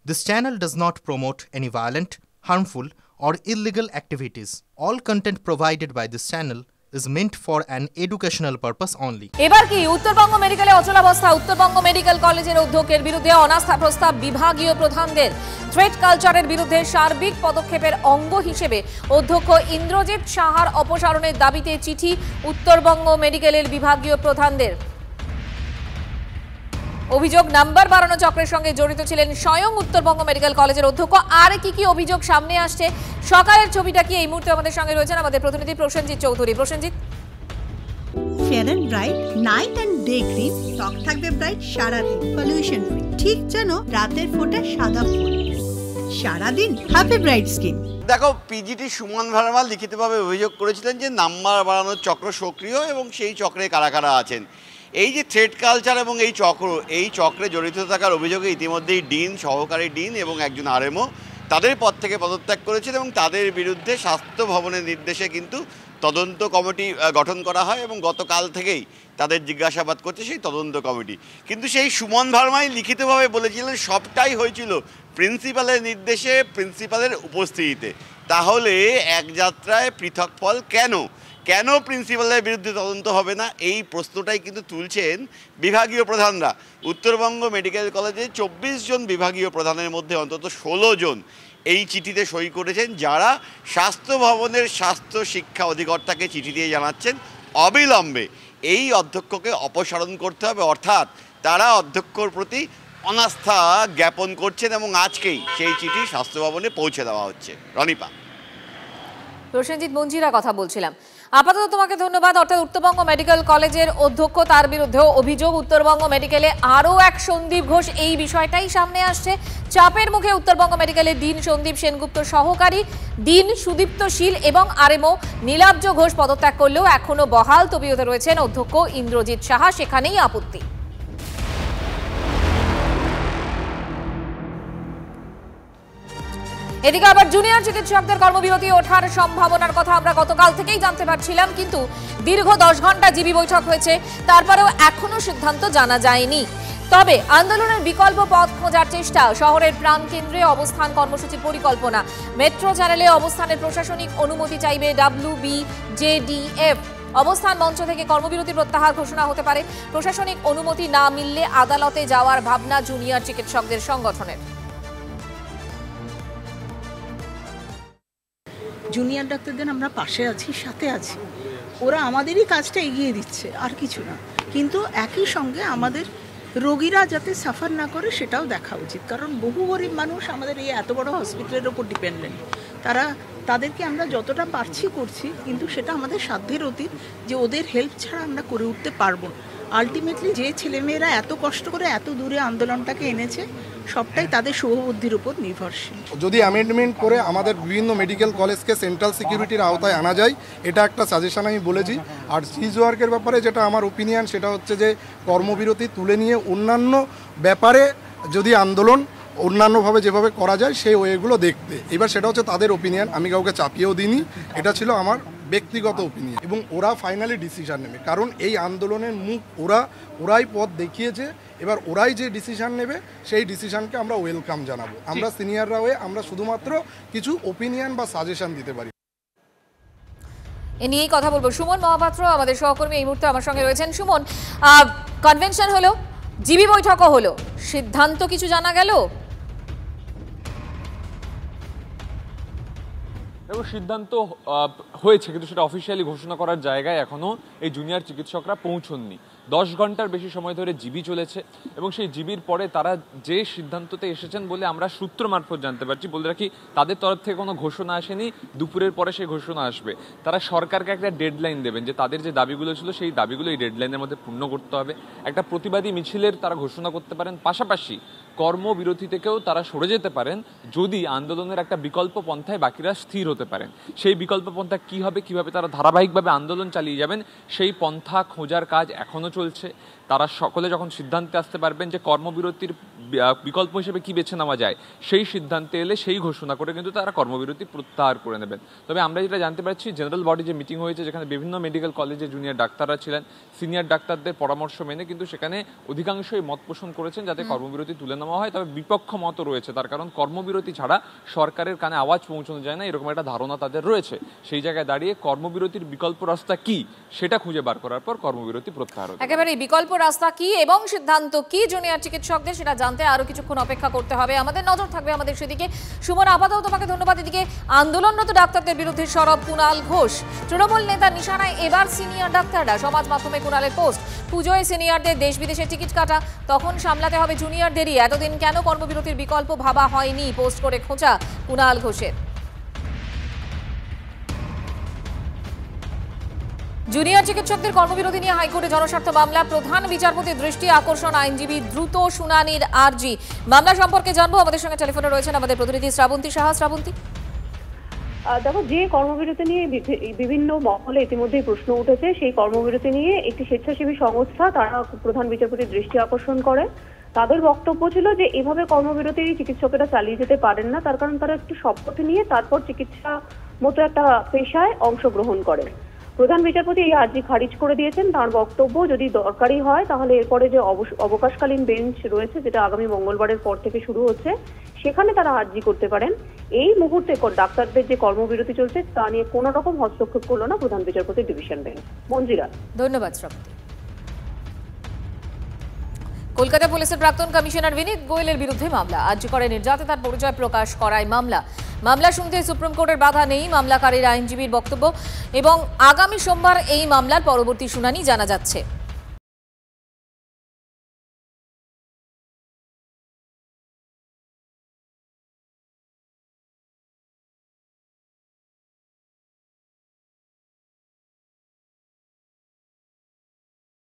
This channel does not promote any violent, harmful, or illegal activities. All content provided by this channel is meant for an educational purpose only. এবার কি উত্তরবঙ্গ মেডিকেলে অচলাবস্থা? Uttarbanga medical কলেজের অধ্যক্ষের বিরুদ্ধে অনাস্থা প্রস্তাব বিভাগীয় প্রধানদের। থ্রেট কালচারের বিরুদ্ধে সার্বিক পদক্ষেপের অঙ্গ হিসেবে অধ্যক্ষ ইন্দ্রজিৎ সাহার অপসারণের দাবিতে চিঠি উত্তরবঙ্গ মেডিকেলের বিভাগীয় প্রধানদের। অভিযোগ, নাম্বার বাড়ানো চক্রের সঙ্গে জড়িত ছিলেন স্বয়ং উত্তরবঙ্গ মেডিকেল কলেজের অধ্যক্ষ। আর কি অভিযোগ সামনে আসছে, সকালের ছবিটা কি এই মুহূর্তে আমাদের সঙ্গে রয়েছেন আমাদের প্রতিনিধি Prasenjit Chowdhury. Prasenjit, fair and bright night and day cream, ত্বক থাকবে ব্রাইট সারাদিন, পলিউশন ফ্রি, ঠিক যেন রাতের ফোঁটা সাদা ফুল। সারাদিন হ্যাপি ব্রাইট স্কিন। দেখো, পিজিটি সুমন ভার্মা লিখিতভাবে অভিযোগ করেছিলেন যে নাম্বার বাড়ানোর চক্র সক্রিয় এবং সেই চক্রে কারা কারা আছেন। এই যে থ্রেট কালচার এবং এই চক্রে জড়িত থাকার অভিযোগে ইতিমধ্যেই ডিন, সহকারী ডিন এবং একজন আরএমও তাদের পদ থেকে পদত্যাগ করেছেন এবং তাদের বিরুদ্ধে স্বাস্থ্য ভবনের নির্দেশে কিন্তু তদন্ত কমিটি গঠন করা হয় এবং গতকাল থেকেই তাদের জিজ্ঞাসাবাদ করছে সেই তদন্ত কমিটি। কিন্তু সেই সুমন ভার্মাই লিখিতভাবে বলেছিলেন সবটাই হয়েছিল প্রিন্সিপালের নির্দেশে, প্রিন্সিপালের উপস্থিতিতে। তাহলে এক যাত্রায় পৃথক ফল কেন প্রিন্সিপালের বিরুদ্ধে তদন্ত হবে না, এই প্রশ্নটাই কিন্তু তুলছেন বিভাগীয় প্রধানরা। উত্তরবঙ্গ মেডিকেল কলেজে 24 জন বিভাগীয় প্রধানের মধ্যে অন্তত 16 জন এই চিঠিতে সই করেছেন, যারা স্বাস্থ্য ভবনের স্বাস্থ্য শিক্ষা অধিকর্তাকে চিঠি দিয়ে জানাচ্ছেন অবিলম্বে এই অধ্যক্ষকে অপসারণ করতে হবে, অর্থাৎ তারা অধ্যক্ষর প্রতি অনাস্থা জ্ঞাপন করছেন এবং আজকেই সেই চিঠি স্বাস্থ্য ভবনে পৌঁছে দেওয়া হচ্ছে। রনিপা, প্রসেনজিৎ মঞ্জিরা কথা বলছিলাম। আপাতত তোমাকে ধন্যবাদ। অর্থাৎ উত্তরবঙ্গ মেডিকেল কলেজের অধ্যক্ষ, তার বিরুদ্ধেও অভিযোগ। উত্তরবঙ্গ মেডিকেলে আরও এক সন্দীপ ঘোষ, এই বিষয়টাই সামনে আসছে। চাপের মুখে উত্তরবঙ্গ মেডিকেলের ডিন সন্দীপ সেনগুপ্ত, সহকারী ডিন সুদীপ্ত শীল এবং আরএমও নীলাব্জ ঘোষ পদত্যাগ করলেও এখনো বহাল তবিয়তে রয়েছেন অধ্যক্ষ ইন্দ্রজিৎ সাহা। সেখানেই আপত্তি। এদিকে আবার জুনিয়র চিকিৎসকদের কর্মবিরতি ওঠার সম্ভাবনার কথা আমরা গতকাল থেকেই জানতে পারছিলাম, কিন্তু দীর্ঘ 10 ঘন্টা জিবি বৈঠক হয়েছে, তারপরেও এখনো সিদ্ধান্ত জানা যায়নি। তবে আন্দোলনের বিকল্প পথ খোঁজার চেষ্টা, শহরের প্রাণকেন্দ্রে অবস্থান কর্মসূচির পরিকল্পনা, মেট্রো চ্যানেলে অবস্থানের প্রশাসনিক অনুমতি চাইবে WBJDF। অবস্থান মঞ্চ থেকে কর্মবিরতি প্রত্যাহার ঘোষণা হতে পারে। প্রশাসনিক অনুমতি না মিললে আদালতে যাওয়ার ভাবনা জুনিয়র চিকিৎসকদের সংগঠনের। জুনিয়র ডাক্তারদের আমরা পাশে আছি, সাথে আছি, ওরা আমাদেরই কাজটা এগিয়ে দিচ্ছে, আর কিছু না। কিন্তু একই সঙ্গে আমাদের রোগীরা যাতে সাফার না করে সেটাও দেখা উচিত, কারণ বহু গরিব মানুষ আমাদের এই এত বড় হসপিটালের ওপর ডিপেন্ডেন্ট। তাদেরকে আমরা যতটা পারছি করছি, কিন্তু সেটা আমাদের সাধ্যের অতীত যে ওদের হেল্প ছাড়া আমরা করে উঠতে পারবো না। আলটিমেটলি যে ছেলেমেয়েরা এত কষ্ট করে এত দূরে আন্দোলনটাকে এনেছে, সবটাই তাদের শুভবুদ্ধির উপর নির্ভরশীল। যদি অ্যামেন্ডমেন্ট করে আমাদের বিভিন্ন মেডিকেল কলেজকে সেন্ট্রাল সিকিউরিটির আওতায় আনা যায়, এটা একটা সাজেশন আমি বলেছি। আর সিজ ওয়ার্কের ব্যাপারে যেটা আমার ওপিনিয়ন, সেটা হচ্ছে যে কর্মবিরতি তুলে নিয়ে অন্যান্য ব্যাপারে যদি আন্দোলন অন্যান্যভাবে যেভাবে করা যায় সেই ওয়েগুলো দেখতে। এবার সেটা হচ্ছে তাদের ওপিনিয়ন, আমি কাউকে চাপিয়েও দিইনি, এটা ছিল আমার ব্যক্তিগত ওপিনিয়ন। এবং ওরা ফাইনালি ডিসিশন নেবে, কারণ এই আন্দোলনের মুখ ওরাই পথ দেখিয়েছে। এবার ওরাই যে ডিসিশন নেবে সেই ডিসিশনকে আমরা ওয়েলকাম জানাবো। আমরা সিনিয়ররা হয়ে আমরা শুধুমাত্র কিছু ওপিনিয়ন বা সাজেশন দিতে পারি। এ নিয়েই কথা বলবো। সুমন মহাপাত্র আমাদের সহকর্মী এই মুহূর্তে আমার সঙ্গে রয়েছেন। সুমন, কনভেনশন হলো, জিবি বৈঠকও হলো, সিদ্ধান্ত কিছু জানা গেল? সিদ্ধান্ত হয়েছে, কিন্তু সেটা অফিসিয়ালি ঘোষণা করার জায়গায় এখনো এই জুনিয়র চিকিৎসকরা পৌঁছননি। 10 ঘন্টার বেশি সময় ধরে জিবি চলেছে এবং সেই জিবির পরে তারা যে সিদ্ধান্ততে এসেছেন বলে আমরা সূত্র মারফত জানতে পারছি। বলে রাখি, তাদের তরফ থেকে কোনো ঘোষণা আসেনি, দুপুরের পরে সেই ঘোষণা আসবে। তারা সরকারকে একটা ডেডলাইন দেবেন যে তাদের যে দাবিগুলো ছিল সেই দাবিগুলো এই ডেডলাইনের মধ্যে পূর্ণ করতে হবে। একটা প্রতিবাদী মিছিলের তারা ঘোষণা করতে পারেন, পাশাপাশি কর্মবিরতি থেকেও তারা সরে যেতে পারেন যদি আন্দোলনের একটা বিকল্প পন্থায় বাকিরা স্থির হতে পারেন। সেই বিকল্প পন্থা কী হবে, কীভাবে তারা ধারাবাহিকভাবে আন্দোলন চালিয়ে যাবেন, সেই পন্থা খোঁজার কাজ এখনও চলছে। তারা সকলে যখন সিদ্ধান্তে আসতে পারবেন যে কর্মবিরতির বিকল্প হিসেবে কি বেছে নেওয়া যায়, সেই সিদ্ধান্তে এলে সেই ঘোষণা করে কিন্তু তারা কর্মবিরতি প্রত্যাহার করে নেবেন। তবে আমরা যেটা জানতে পারছি, জেনারেল বডি যে মিটিং হয়েছে, যেখানে বিভিন্ন মেডিকেল কলেজে জুনিয়র ডাক্তাররা ছিলেন, সিনিয়র ডাক্তারদের পরামর্শ মেনে কিন্তু সেখানে অধিকাংশই মত পোষণ করেছেন যাতে কর্মবিরতি তুলে নেওয়া হয়, তবে বিপক্ষ মত রয়েছে। তার কারণ কর্মবিরতি ছাড়া সরকারের কানে আওয়াজ পৌঁছানো যায় না, এরকম একটা ধারণা তাদের রয়েছে। সেই জায়গায় দাঁড়িয়ে কর্মবিরতির বিকল্প রাস্তা কি সেটা খুঁজে বার করার পর কর্মবিরতি প্রত্যাহার হবে। একেবারে বিকল্প রাস্তা কি এবং সিদ্ধান্ত কি জুনিয়র চিকিৎসকদের সেটা জানতে আরো কিছুক্ষণ অপেক্ষা করতে হবে। আমাদের নজর থাকবে আমাদের সেদিকে। সুমন, আপাতত তোমাকে ধন্যবাদ। এদিকে আন্দোলনরত ডাক্তারদের বিরুদ্ধে সরব কুণাল ঘোষ। তৃণমূল নেতার নিশানায় এবার সিনিয়র ডাক্তাররা। সমাজ মাধ্যমে কুণালের পোস্ট, পুজোয় সিনিয়রদের দেশ বিদেশে টিকিট কাটা, তখন সামলাতে হবে জুনিয়রদেরই। এতদিন কেন কর্মবিরতির বিকল্প ভাবা হয়নি, পোস্ট করে খোঁচা কুণাল ঘোষের। জুনিয়র চিকিৎসকদের কর্মবিরতি নিয়ে হাইকোর্টে জনস্বার্থ মামলা। প্রধান বিচারপতির দৃষ্টি আকর্ষণ, আইনজীবী দ্রুত শুনানির আর্জি। মামলা সম্পর্কে জানবো, আমাদের সঙ্গে টেলিফোনে রয়েছেন আমাদের প্রতিনিধি শ্রাবন্তী সাহা। শ্রাবন্তী, দেখো, যে কর্মবিরতি নিয়ে বিভিন্ন মহলে ইতিমধ্যেই প্রশ্ন উঠেছে, সেই কর্মবিরতি নিয়ে একটি স্বেচ্ছাসেবী সংস্থা তারা প্রধান বিচারপতির দৃষ্টি আকর্ষণ করে। তাদের বক্তব্য ছিল যে এভাবে কর্মবিরতি চিকিৎসকেরা চালিয়ে যেতে পারেন না, তার কারণ তারা একটু শপথ নিয়ে তারপর চিকিৎসা মতো একটা পেশায় অংশগ্রহণ করে। প্রধান বিচারপতি এই আর্জি খারিজ করে দিয়েছেন। তার বক্তব্য, যদি দরকারি হয় তাহলে এরপরে যে অবকাশকালীন বেঞ্চ রয়েছে, যেটা আগামী মঙ্গলবারের পর থেকে শুরু হচ্ছে, সেখানে তারা আর্জি করতে পারেন। এই মুহূর্তে ডাক্তারদের যে কর্মবিরতি চলছে তা নিয়ে কোনো রকম হস্তক্ষেপ করলো না প্রধান বিচারপতির ডিভিশন বেঞ্চ। মঞ্জিরা, ধন্যবাদ শ্রাবন্তী। কলকাতা পুলিশের প্রাক্তন কমিশনার বিনীত গোয়েলের বিরুদ্ধে মামলা। আর্জি করে নির্যাতিতার পরিচয় প্রকাশ করায় মামলা শুনতে সুপ্রিম কোর্টের বাধা নেই। মামলাকারীর আইনজীবীর বক্তব্য এবং আগামী সোমবার এই মামলার পরবর্তী শুনানি জানা যাচ্ছে।